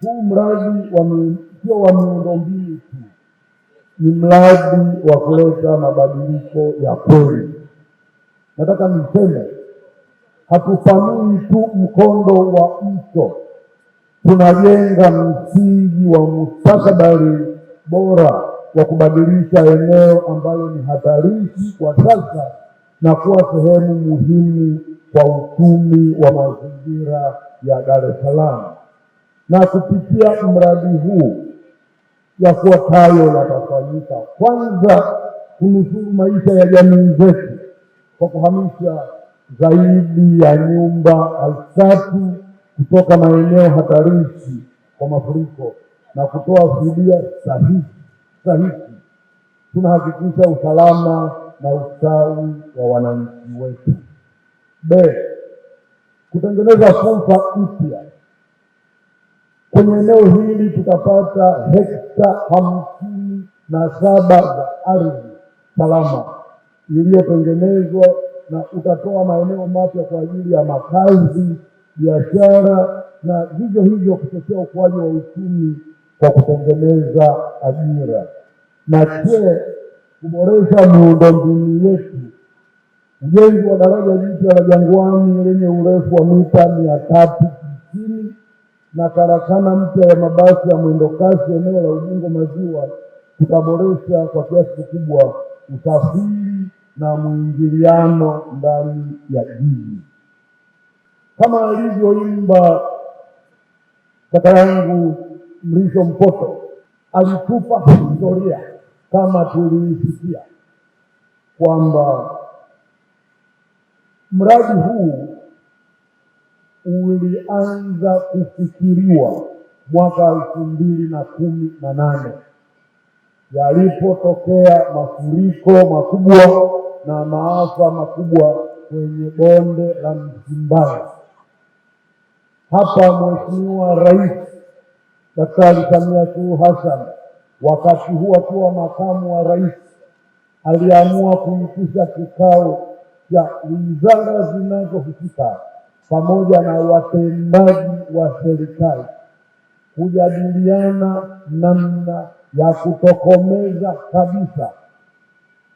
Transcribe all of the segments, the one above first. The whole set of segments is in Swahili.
huu mradi sio wa miundombinu tu, ni mradi wa kuleta mabadiliko ya kweli. Nataka niseme, hatupanui tu mkondo wa mto, tunajenga msingi wa mustakabali bora wa kubadilisha eneo ambalo ni hatarishi kwa sasa na kuwa sehemu muhimu kwa uchumi wa mazingira ya Dar es Salaam. Na kupitia mradi huu yafuatayo yatafanyika. Kwanza, kunusuru maisha ya jamii zetu kwa kuhamisha zaidi ya nyumba 3,000 kutoka maeneo hatarishi kwa mafuriko na kutoa fidia sahihi. Tunahakikisha usalama na ustawi wa wananchi wetu. Kutengeneza fursa mpya. Kwenye eneo hili tutapata hekta 57 za ardhi salama iliyotengenezwa na utatoa maeneo mapya kwa ajili ya makazi, biashara na vivyo hivyo kuchochea ukuaji wa uchumi kwa kutengeneza ajira. Na kuboresha miundombinu yetu. Ujenzi wa daraja jipya la Jangwani lenye urefu wa mita 390 na karakana mpya ya mabasi ya mwendokasi eneo la Ubungo Maziwa kutaboresha kwa kiasi kikubwa usafiri na mwingiliano ndani ya jiji. Kama alivyoimba kaka yangu Mrisho Mpoto, alitupa historia kama tuliisikia kwamba mradi huu ulianza kufikiriwa mwaka 2018 yalipotokea mafuriko makubwa na maafa makubwa kwenye bonde la Msimbazi. Hapa Mheshimiwa Rais Daktari Samia Suluhu Hassan, wakati huo akiwa makamu wa rais, aliamua kuitisha kikao cha wizara zinazohusika pamoja na watendaji wa serikali kujadiliana namna ya kutokomeza kabisa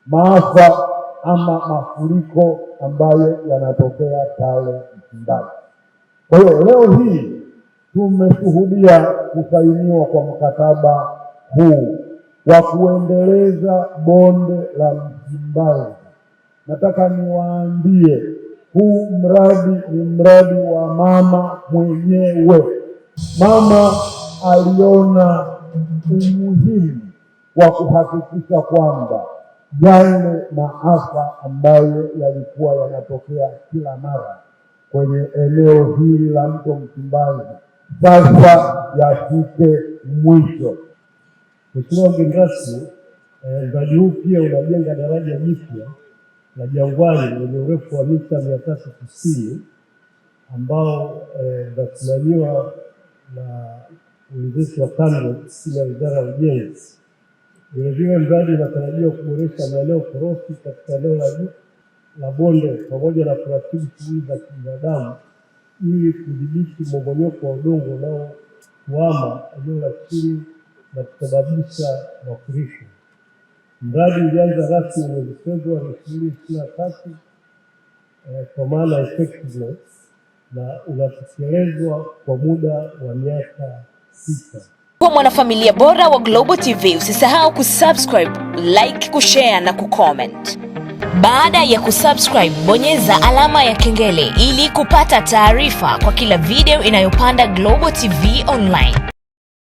maafa ama mafuriko ambayo yanatokea pale Msimbazi. Kwa hiyo leo hii tumeshuhudia kusainiwa kwa mkataba huu wa kuendeleza bonde la Msimbazi. Nataka niwaambie, huu mradi ni mradi wa mama mwenyewe. Mama aliona umuhimu wa kuhakikisha kwamba yale maafa ambayo yalikuwa yanatokea kila mara kwenye eneo hili la mto Msimbazi sasa yafike mwisho. Mheshimiwa mgeni rasmi, mradi huu pia unajenga daraja jipya la Jangwani lenye urefu wa mita 390 ambao unasimamiwa na uwezesha wa TANROADS chini ya Wizara ya Ujenzi. Vilevile mradi unatarajiwa kuboresha maeneo korofi katika eneo la bonde pamoja na kuratibu shughuli za kibinadamu ili kudhibiti mmomonyoko wa udongo unaotuama eneo la chini na kusababisha mafuriko. Mradi ulianza rasmi mwezi Februari 2023 kwa maana effectiveness na unatekelezwa kwa muda wa miaka 6. Kwa mwanafamilia bora wa Global TV, usisahau kusubscribe, like, kushare na kucomment. Baada ya kusubscribe, bonyeza alama ya kengele ili kupata taarifa kwa kila video inayopanda Global TV Online.